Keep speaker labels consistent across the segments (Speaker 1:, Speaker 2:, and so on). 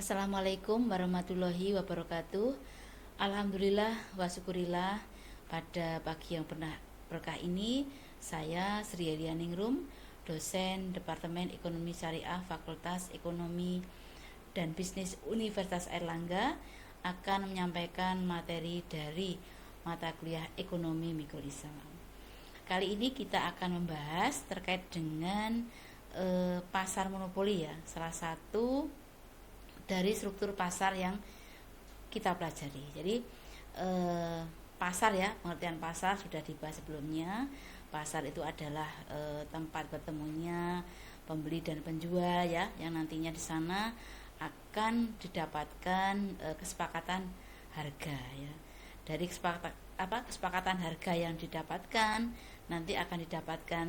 Speaker 1: Assalamualaikum warahmatullahi wabarakatuh. Alhamdulillah wa syukurillah, pada pagi yang berkah ini saya Sri Elianingrum, dosen Departemen Ekonomi Syariah Fakultas Ekonomi dan Bisnis Universitas Airlangga, akan menyampaikan materi dari mata kuliah Ekonomi Mikro Islam. Kali ini kita akan membahas terkait dengan pasar monopoli ya, salah satu dari struktur pasar yang kita pelajari. Jadi pasar ya, pengertian pasar sudah dibahas sebelumnya. Pasar itu adalah tempat bertemunya pembeli dan penjual ya, yang nantinya di sana akan didapatkan kesepakatan harga ya. Dari kesepakatan harga yang didapatkan, nanti akan didapatkan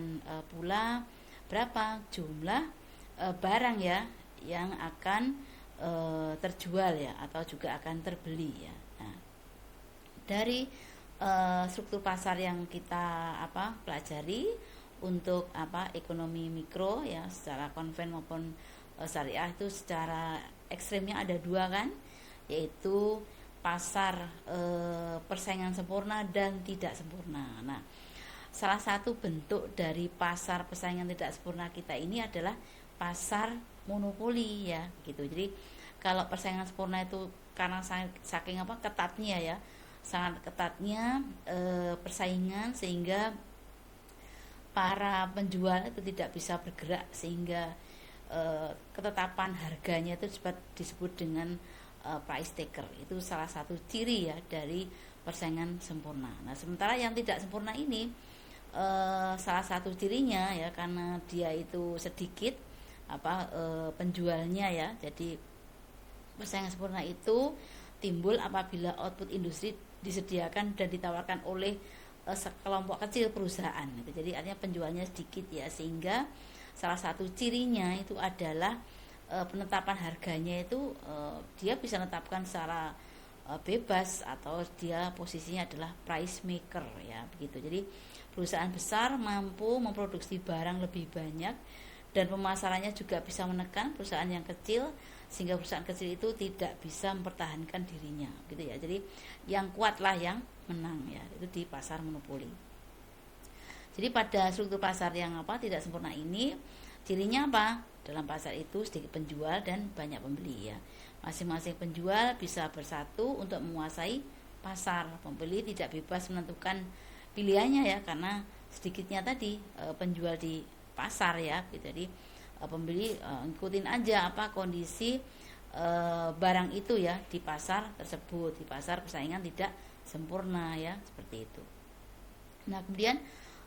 Speaker 1: pula berapa jumlah barang ya yang akan terjual ya, atau juga akan terbeli ya. Nah, dari struktur pasar yang kita pelajari untuk ekonomi mikro ya, secara konven maupun syariah, itu secara ekstrimnya ada dua kan, yaitu pasar persaingan sempurna dan tidak sempurna. Nah, salah satu bentuk dari pasar persaingan tidak sempurna kita ini adalah pasar monopoli ya gitu. Jadi kalau persaingan sempurna itu karena saking ketatnya ya, sangat ketatnya persaingan, sehingga para penjual itu tidak bisa bergerak, sehingga ketetapan harganya itu disebut dengan price taker. Itu salah satu ciri ya dari persaingan sempurna. Nah, sementara yang tidak sempurna ini salah satu cirinya ya, karena dia itu sedikit penjualnya ya. Jadi persaingan sempurna itu timbul apabila output industri disediakan dan ditawarkan oleh sekelompok kecil perusahaan gitu. Jadi artinya penjualnya sedikit ya, sehingga salah satu cirinya itu adalah penetapan harganya itu dia bisa menetapkan secara bebas, atau dia posisinya adalah price maker ya begitu. Jadi perusahaan besar mampu memproduksi barang lebih banyak dan pemasarannya juga bisa menekan perusahaan yang kecil, sehingga perusahaan kecil itu tidak bisa mempertahankan dirinya gitu ya. Jadi yang kuatlah yang menang ya, itu di pasar monopoli. Jadi pada struktur pasar yang tidak sempurna ini, cirinya apa? Dalam pasar itu sedikit penjual dan banyak pembeli ya. Masing-masing penjual bisa bersatu untuk menguasai pasar. Pembeli tidak bebas menentukan pilihannya ya, karena sedikitnya tadi penjual di pasar ya gitu. Jadi pembeli ikutin aja kondisi barang itu ya di pasar tersebut, di pasar persaingan tidak sempurna ya, seperti itu. Nah, kemudian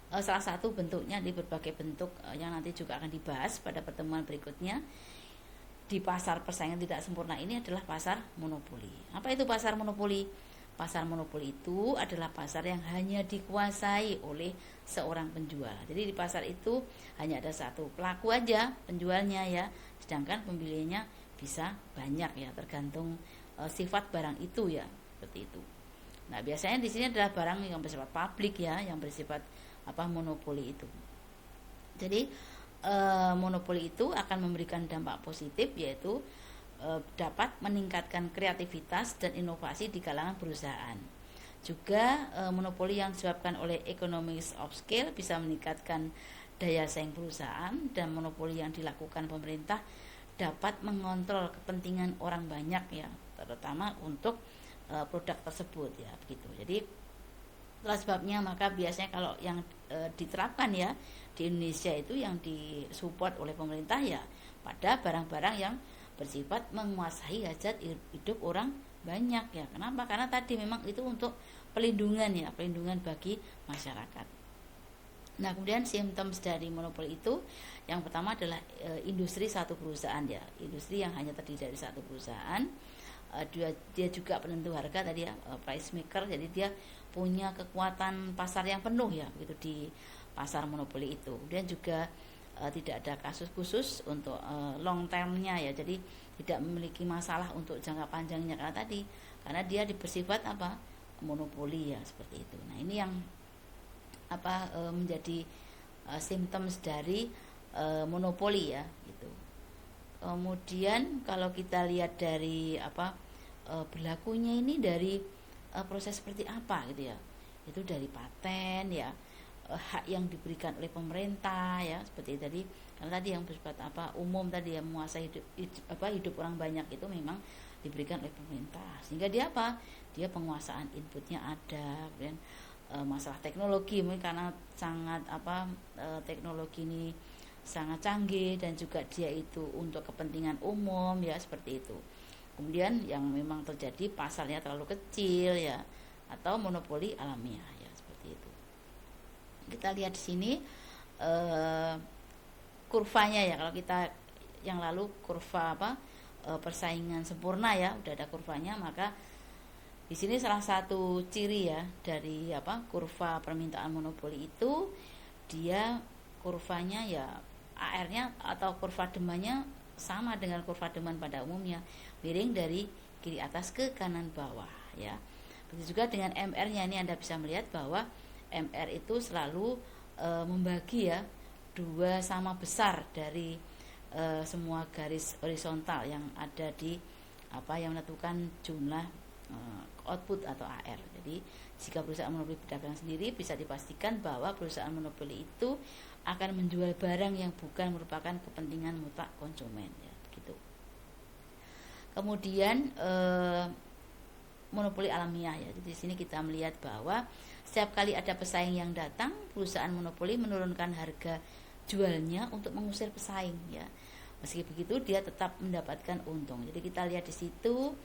Speaker 1: salah satu bentuknya di berbagai bentuk yang nanti juga akan dibahas pada pertemuan berikutnya di pasar persaingan tidak sempurna ini adalah pasar monopoli. Apa itu pasar monopoli? Pasar monopoli itu adalah pasar yang hanya dikuasai oleh seorang penjual. Jadi di pasar itu hanya ada satu pelaku aja penjualnya ya, sedangkan pembelinya bisa banyak ya, tergantung sifat barang itu ya, seperti itu. Nah, biasanya di sini adalah barang yang bersifat publik ya, yang bersifat monopoli itu. Jadi monopoli itu akan memberikan dampak positif, yaitu dapat meningkatkan kreativitas dan inovasi di kalangan perusahaan. Juga monopoli yang disebabkan oleh economies of scale bisa meningkatkan daya saing perusahaan, dan monopoli yang dilakukan pemerintah dapat mengontrol kepentingan orang banyak ya, terutama untuk produk tersebut ya begitu. Jadi itulah sebabnya maka biasanya kalau yang diterapkan ya di Indonesia itu yang disupport oleh pemerintah ya pada barang-barang yang bersifat menguasai hajat hidup orang banyak ya. Kenapa? Karena tadi memang itu untuk pelindungan ya, pelindungan bagi masyarakat. Nah, kemudian symptoms dari monopoli itu yang pertama adalah industri satu perusahaan ya, industri yang hanya terdiri dari satu perusahaan. Dia juga penentu harga tadi ya, price maker. Jadi dia punya kekuatan pasar yang penuh ya begitu di pasar monopoli itu. Kemudian juga tidak ada kasus khusus untuk long termnya ya, jadi tidak memiliki masalah untuk jangka panjangnya karena dia bersifat monopoli ya, seperti itu. Nah, ini yang menjadi symptoms dari monopoli ya gitu. Kemudian kalau kita lihat dari berlakunya ini dari proses seperti apa gitu ya, itu dari paten ya, hak yang diberikan oleh pemerintah ya, seperti tadi karena tadi yang bersifat umum tadi yang menguasai hidup orang banyak itu memang diberikan oleh pemerintah, sehingga dia penguasaan inputnya ada. Kemudian masalah teknologi mungkin karena sangat teknologi ini sangat canggih dan juga dia itu untuk kepentingan umum ya, seperti itu. Kemudian yang memang terjadi pasarnya terlalu kecil ya, atau monopoli alamiah ya, seperti itu. Kita lihat di sini kurvanya ya, kalau kita yang lalu kurva persaingan sempurna ya, udah ada kurvanya, maka di sini salah satu ciri ya dari kurva permintaan monopoli itu, dia kurvanya ya AR-nya atau kurva demandnya sama dengan kurva demand pada umumnya, miring dari kiri atas ke kanan bawah ya. Begitu juga dengan MR-nya, ini Anda bisa melihat bahwa MR itu selalu membagi ya dua sama besar dari semua garis horizontal yang ada di yang menentukan jumlah output atau AR. Jadi jika perusahaan monopoli berdagang sendiri, bisa dipastikan bahwa perusahaan monopoli itu akan menjual barang yang bukan merupakan kepentingan mutlak konsumen ya, begitu. Kemudian monopoli alamiah ya. Jadi di sini kita melihat bahwa setiap kali ada pesaing yang datang, perusahaan monopoli menurunkan harga jualnya untuk mengusir pesaing ya. Meski begitu dia tetap mendapatkan untung. Jadi kita lihat di situ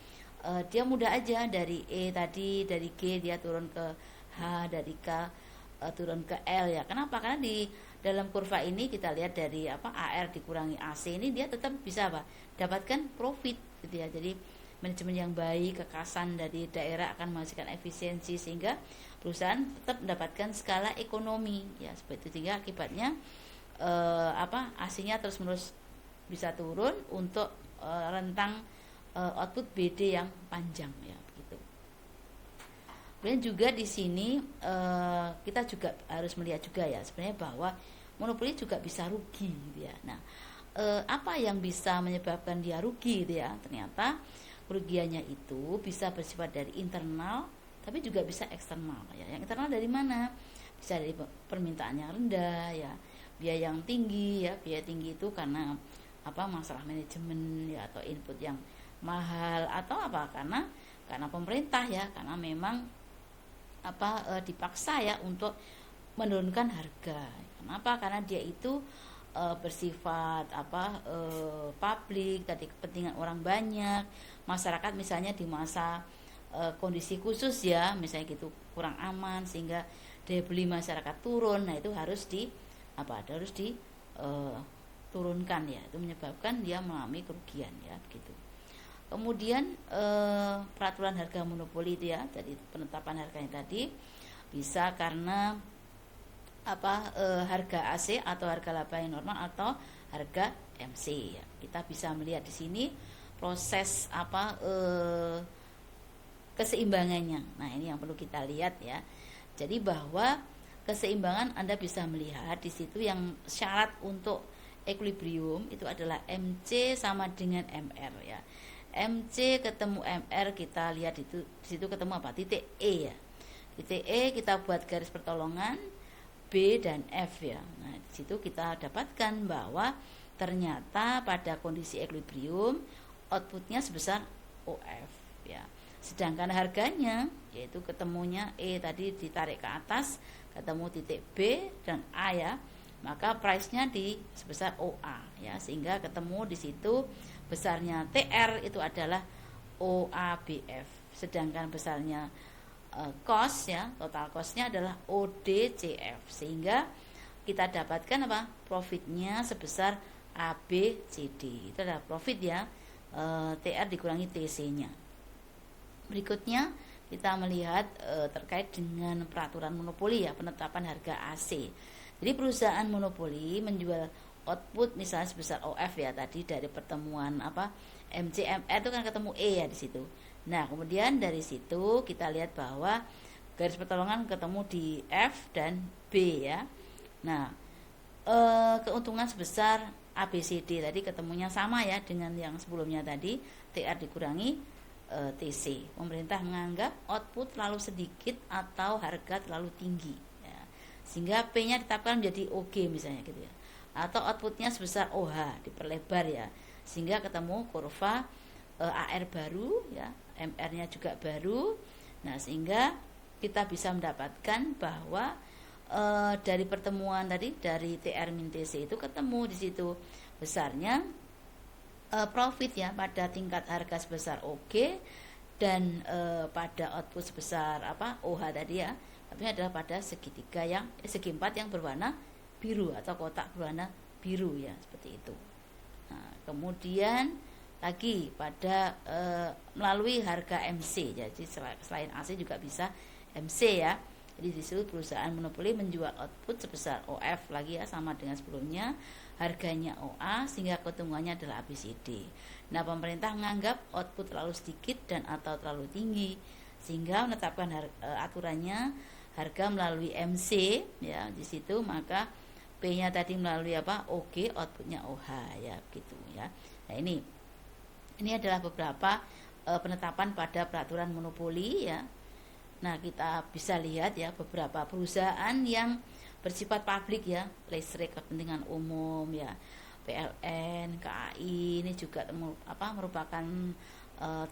Speaker 1: dia mudah aja, dari E tadi, dari G dia turun ke H, dari K turun ke L ya. Kenapa? Karena di dalam kurva ini kita lihat dari AR dikurangi AC ini dia tetap bisa dapatkan profit gitu ya. Jadi manajemen yang baik, kekasan dari daerah akan menghasilkan efisiensi sehingga perusahaan tetap mendapatkan skala ekonomi ya, seperti itu. Sehingga akibatnya AC-nya terus menerus bisa turun untuk rentang output BD yang panjang ya, begitu. Kemudian juga di sini kita juga harus melihat juga ya sebenarnya bahwa monopoli juga bisa rugi gitu ya. Nah, apa yang bisa menyebabkan dia rugi gitu ya? Ternyata kerugiannya itu bisa bersifat dari internal tapi juga bisa eksternal ya. Yang internal dari mana? Bisa dari permintaan yang rendah ya, biaya yang tinggi ya. Biaya tinggi itu karena masalah manajemen ya, atau input yang mahal, atau karena pemerintah ya, karena memang dipaksa ya untuk menurunkan harga. Kenapa? Karena dia itu bersifat publik, tadi kepentingan orang banyak, masyarakat misalnya di masa kondisi khusus ya, misalnya gitu kurang aman sehingga daya beli masyarakat turun. Nah, itu harus turunkan ya, itu menyebabkan dia mengalami kerugian ya, begitu. Kemudian peraturan harga monopoli itu ya, jadi penetapan harganya tadi bisa karena harga AC atau harga laba yang normal atau harga MC ya. Kita bisa melihat di sini proses keseimbangannya. Nah, ini yang perlu kita lihat ya. Jadi bahwa keseimbangan Anda bisa melihat di situ, yang syarat untuk equilibrium itu adalah MC sama dengan MR ya. MC ketemu MR, kita lihat itu di situ ketemu titik E ya. Titik E kita buat garis pertolongan B dan F ya. Nah, di situ kita dapatkan bahwa ternyata pada kondisi equilibrium outputnya sebesar OF ya. Sedangkan harganya yaitu ketemunya E tadi ditarik ke atas, ketemu titik B dan A ya, maka price-nya di sebesar OA ya, sehingga ketemu di situ besarnya TR itu adalah OABF, sedangkan besarnya cost ya, total cost-nya adalah ODCF, sehingga kita dapatkan profitnya sebesar ABCD. Itu adalah profit ya, TR dikurangi TC-nya. Berikutnya kita melihat terkait dengan peraturan monopoli ya, penetapan harga AC. Jadi perusahaan monopoli menjual output misalnya sebesar OF ya, tadi dari pertemuan MCMR itu kan ketemu E ya di situ. Nah, kemudian dari situ kita lihat bahwa garis pertolongan ketemu di F dan B ya. Nah, keuntungan sebesar ABCD tadi ketemunya sama ya dengan yang sebelumnya tadi, TR dikurangi TC. Pemerintah menganggap output terlalu sedikit atau harga terlalu tinggi ya. Sehingga P-nya ditetapkan menjadi OG misalnya gitu ya. Atau outputnya sebesar OH diperlebar ya. Sehingga ketemu kurva AR baru ya, MR-nya juga baru. Nah, sehingga kita bisa mendapatkan bahwa dari pertemuan tadi dari TR min TC itu ketemu di situ besarnya profit ya pada tingkat harga sebesar OG dan pada output sebesar OH tadi ya, tapi adalah pada segitiga yang segi empat yang berwarna biru atau kotak berwarna biru ya, seperti itu. Nah, kemudian lagi pada melalui harga MC, jadi selain AC juga bisa MC ya. Jadi di situ perusahaan monopoli menjual output sebesar OF lagi ya, sama dengan sebelumnya, harganya OA sehingga keuntungannya adalah ABCD. Nah, pemerintah menganggap output terlalu sedikit dan atau terlalu tinggi sehingga menetapkan aturannya harga melalui MC ya, di situ maka P-nya tadi melalui OG, outputnya OH ya, gitu ya. Nah, ini adalah beberapa penetapan pada peraturan monopoli ya. Nah, kita bisa lihat ya beberapa perusahaan yang bersifat publik ya, listrik kepentingan umum ya, PLN, KAI ini juga merupakan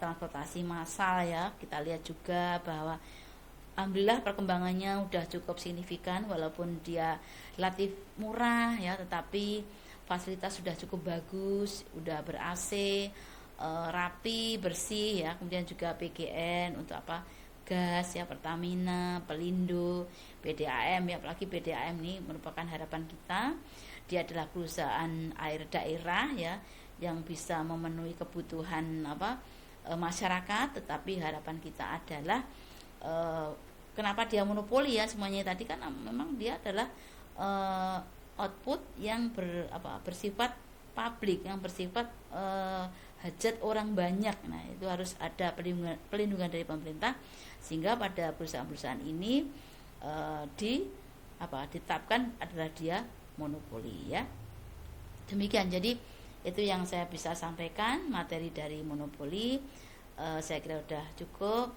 Speaker 1: transportasi massal ya. Kita lihat juga bahwa alhamdulillah perkembangannya udah cukup signifikan walaupun dia relatif murah ya, tetapi fasilitas sudah cukup bagus, udah ber-AC, rapi, bersih ya. Kemudian juga PGN untuk gas ya, Pertamina, Pelindo, PDAM ya, apalagi PDAM ini merupakan harapan kita. Dia adalah perusahaan air daerah ya yang bisa memenuhi kebutuhan masyarakat, tetapi harapan kita adalah kenapa dia monopoli ya semuanya tadi, kan memang dia adalah output yang bersifat publik, yang bersifat hajat orang banyak. Nah, itu harus ada pelindungan dari pemerintah sehingga pada perusahaan-perusahaan ini ditetapkan adalah dia monopoli ya. Demikian, jadi itu yang saya bisa sampaikan materi dari monopoli. Saya kira sudah cukup.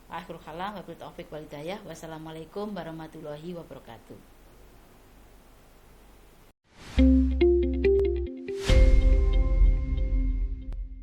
Speaker 1: Akhirul kalam, wabillahi taufiq wal hidayah. Wassalamualaikum warahmatullahi wabarakatuh.